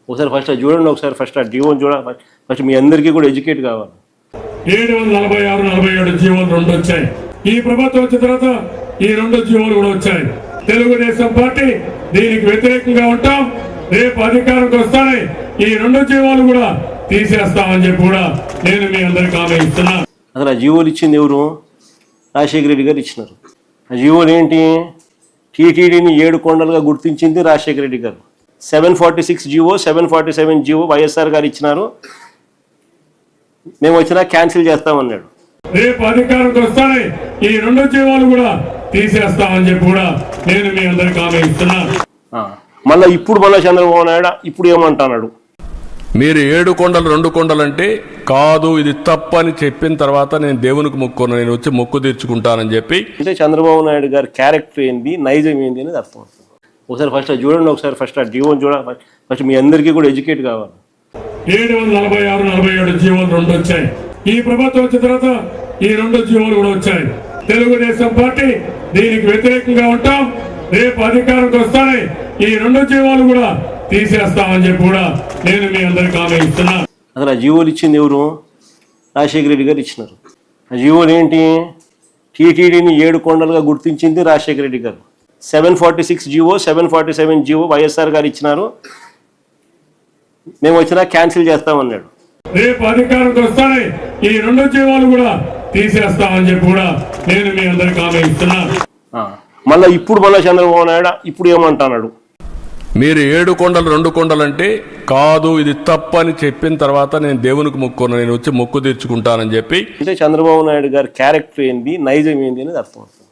ఒకసారి ఫస్ట్ అది చూడండి, ఒకసారి ఫస్ట్ ఆ జీవోని చూడాలి. ఫస్ట్ మీ అందరికీ కూడా ఎడ్యుకేట్ కావాలి. 746, 47 జీవోలు 2 వచ్చాయి. ఈ ప్రభుత్వం వచ్చిన తర్వాత ఈ 2 జీవోలు కూడా వచ్చాయి. తెలుగుదేశం పార్టీ దీనికి వ్యతిరేకంగా ఉంటాం. రేపు అధికారంకి వస్తానే ఈ 2 జీవోలు కూడా తీసేస్తామని చెప్పి కూడా నేను మీ అందరికి హామీ ఇస్తున్నా. అసలు ఆ జీవోలు ఇచ్చింది ఎవరు? రాజశేఖర రెడ్డి గారు ఇచ్చినారు. ఆ జీవోలు ఏంటి? టీటీడీని 7 కొండలుగా గుర్తించింది రాజశేఖర రెడ్డి గారు. 746 జీవో, 747 జీవో వైఎస్ఆర్ గారు ఇచ్చినారు. మేము వచ్చినా క్యాన్సిల్ చేస్తామన్నాడు. రేపు అధికారంకి వస్తానే ఈ 2 జీవోలు కూడా తీసేస్తామని చెప్పి కూడా నేను మీ అందరికి హామీ ఇస్తున్నా. మళ్ళీ ఇప్పుడు చంద్రబాబు నాయుడు ఇప్పుడు ఏమంటున్నాడు? మీరు 7 కొండలు 2 కొండలు అంటే కాదు, ఇది తప్పని చెప్పిన తర్వాత నేను దేవునికి మొక్కున్నా, నేను వచ్చి మొక్కు తీర్చుకుంటానని చెప్పి. అంటే చంద్రబాబు నాయుడు గారి క్యారెక్టర్ ఏంది, నైజం ఏంది అనేది అర్థం అవుతుంది. ఒకసారి ఫస్ట్ అది చూడండి, ఒకసారి ఫస్ట్ ఆ జీవోని చూడాలి. ఫస్ట్ మీ అందరికీ కూడా ఎడ్యుకేట్ కావాలి. 746, 47 జీవోలు 2 వచ్చాయి. ఈ ప్రభుత్వం వచ్చిన తర్వాత ఈ 2 జీవోలు కూడా వచ్చాయి. తెలుగుదేశం పార్టీ దీనికి వ్యతిరేకంగా ఉంటాం. రేపు అధికారంకి వస్తానే ఈ 2 జీవోలు కూడా తీసేస్తామని చెప్పి కూడా నేను మీ అందరికి హామీ ఇస్తున్నా. అసలు ఆ జీవోలు ఇచ్చింది ఎవరు? రాజశేఖర రెడ్డి గారు ఇచ్చినారు. ఆ జీవోలు ఏంటి? టీటీడీని 7 కొండలుగా గుర్తించింది రాజశేఖర రెడ్డి గారు. 746 జీవో, 747 జీవో వైఎస్ఆర్ గారు ఇచ్చినారు. మేము వచ్చినా క్యాన్సిల్ చేస్తామన్నాడు. రేపు అధికారంకి వస్తానే ఈ 2 జీవోలు కూడా తీసేస్తామని చెప్పి కూడా నేను మీ అందరికి హామీ ఇస్తున్నా. మళ్ళీ ఇప్పుడు చంద్రబాబు నాయుడు ఇప్పుడు ఏమంటున్నాడు? మీరు 7 కొండలు 2 కొండలు అంటే కాదు, ఇది తప్పని చెప్పిన తర్వాత నేను దేవునికి మొక్కున్నా, నేను వచ్చి మొక్కు తీర్చుకుంటానని చెప్పి. అంటే చంద్రబాబు నాయుడు గారి క్యారెక్టర్ ఏంది, నైజం ఏంది అనేది అర్థం అవుతుంది.